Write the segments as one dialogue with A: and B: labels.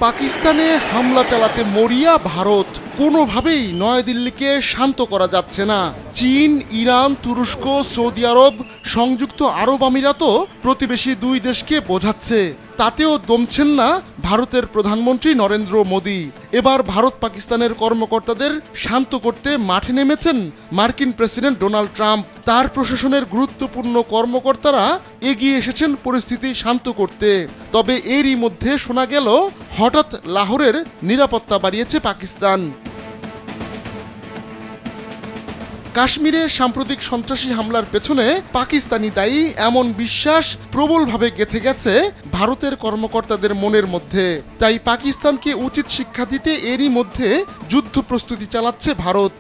A: পাকিস্তানে হামলা চালাতে মরিয়া ভারত। কোনোভাবেই নয়াদিল্লিকে শান্ত করা যাচ্ছে না। চীন, ইরান, তুরস্ক, সৌদি আরব, সংযুক্ত আরব আমিরাতও প্রতিবেশী দুই দেশকে বোঝাচ্ছে, তাতেও দমছেন না ভারতের প্রধানমন্ত্রী নরেন্দ্র মোদী। এবার ভারত পাকিস্তানের কর্মকর্তাদের শান্ত করতে মাঠে নেমেছেন মার্কিন প্রেসিডেন্ট ডোনাল্ড ট্রাম্প। তার প্রশাসনের গুরুত্বপূর্ণ কর্মকর্তারা এগিয়ে এসেছেন পরিস্থিতি শান্ত করতে। তবে এরই মধ্যে শোনা গেল হঠাৎ লাহোরের নিরাপত্তা বাড়িয়েছে পাকিস্তান। কাশ্মীরে সাম্প্রতিক সন্ত্রাসী হামলার পেছনে পাকিস্তানি দায়ী এমন বিশ্বাস প্রবলভাবে গেঁথে গেছে ভারতের কর্মকর্তাদের মনের মধ্যে। তাই পাকিস্তানকে উচিত শিক্ষা দিতে এরই মধ্যে যুদ্ধ প্রস্তুতি চালাচ্ছে ভারত।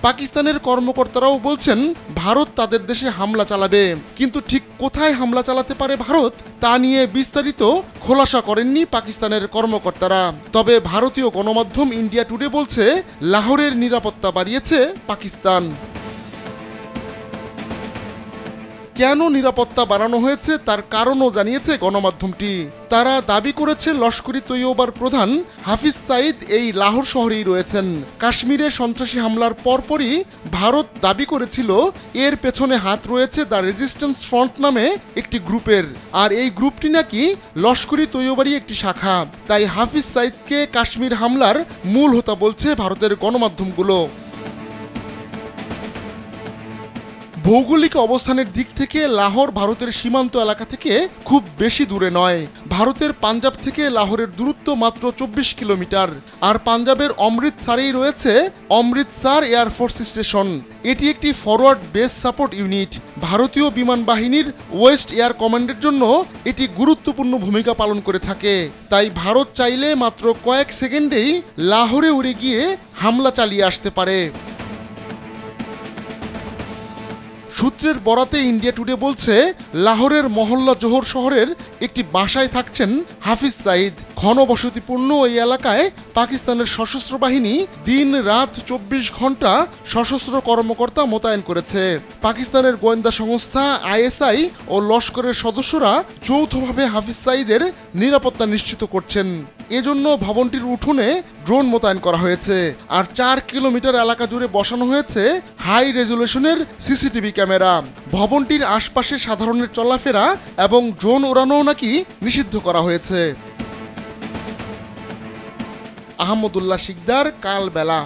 A: পাকিস্তানের কর্মকর্তারাও বলছেন ভারত তাদের দেশে হামলা চালাবে, কিন্তু ঠিক কোথায় হামলা চালাতে পারে ভারত তা নিয়ে বিস্তারিত খোলাসা করেননি পাকিস্তানের কর্মকর্তারা। তবে ভারতীয় গণমাধ্যম ইন্ডিয়া টুডে বলছে লাহোরের নিরাপত্তা বাড়িয়েছে পাকিস্তান। কেন নিরাপত্তা বাড়ানো হয়েছে তার কারণও জানিয়েছে গণমাধ্যমটি। তারা দাবি করেছে লস্করি তৈয়বার প্রধান হাফিজ সাইদ এই লাহোর শহরেই রয়েছেন। কাশ্মীরে সন্ত্রাসী হামলার পরপরই ভারত দাবি করেছিল এর পেছনে হাত রয়েছে দ্য রেজিস্ট্যান্স ফ্রন্ট নামে একটি গ্রুপের, আর এই গ্রুপটি নাকি লস্করি তৈয়বারই একটি শাখা। তাই হাফিজ সাইদকে কাশ্মীর হামলার মূল হোতা বলছে ভারতের গণমাধ্যমগুলো। ভৌগোলিক অবস্থানের দিক থেকে লাহোর ভারতের সীমান্ত এলাকা থেকে খুব বেশি দূরে নয়। ভারতের পাঞ্জাব থেকে লাহোরের দূরত্ব মাত্র 24 কিলোমিটার। আর পাঞ্জাবের অমৃতসরেই রয়েছে অমৃতসর এয়ারফোর্স স্টেশন। এটি একটি ফরওয়ার্ড বেস সাপোর্ট ইউনিট। ভারতীয় বিমান বাহিনীর ওয়েস্ট এয়ার কমান্ডের জন্য এটি গুরুত্বপূর্ণ ভূমিকা পালন করে থাকে। তাই ভারত চাইলে মাত্র কয়েক সেকেন্ডেই লাহোরে উড়ে গিয়ে হামলা চালিয়ে আসতে পারে। সূত্রের বরাতে ইন্ডিয়া টুডে বলছে লাহোরের মহল্লা জোহর শহরের একটি বাসায় থাকছেন হাফিজ সাইদ। ঘনবসতিপূর্ণ এই এলাকায় পাকিস্তানের সশস্ত্র বাহিনী দিন রাত 24 ঘন্টা সশস্ত্র কর্মকর্তা মোতায়েন করেছে। পাকিস্তানের গোয়েন্দা সংস্থা আইএসআই ও লস্করের সদস্যরা যৌথভাবে হাফিজ সাইদের নিরাপত্তা নিশ্চিত করছেন। এজন্য ভবনটির উঠোনে ড্রোন মোতায়েন করা হয়েছে, আর 4 কিলোমিটার এলাকা জুড়ে বসানো হয়েছে হাই রেজুলেশনের সিসিটিভি ক্যামেরা। ভবনটির আশপাশে সাধারণের চলাফেরা এবং ড্রোন ওড়ানো নাকি নিষিদ্ধ করা হয়েছে। আহমদুল্লাহ শিকদার, কালবেলা।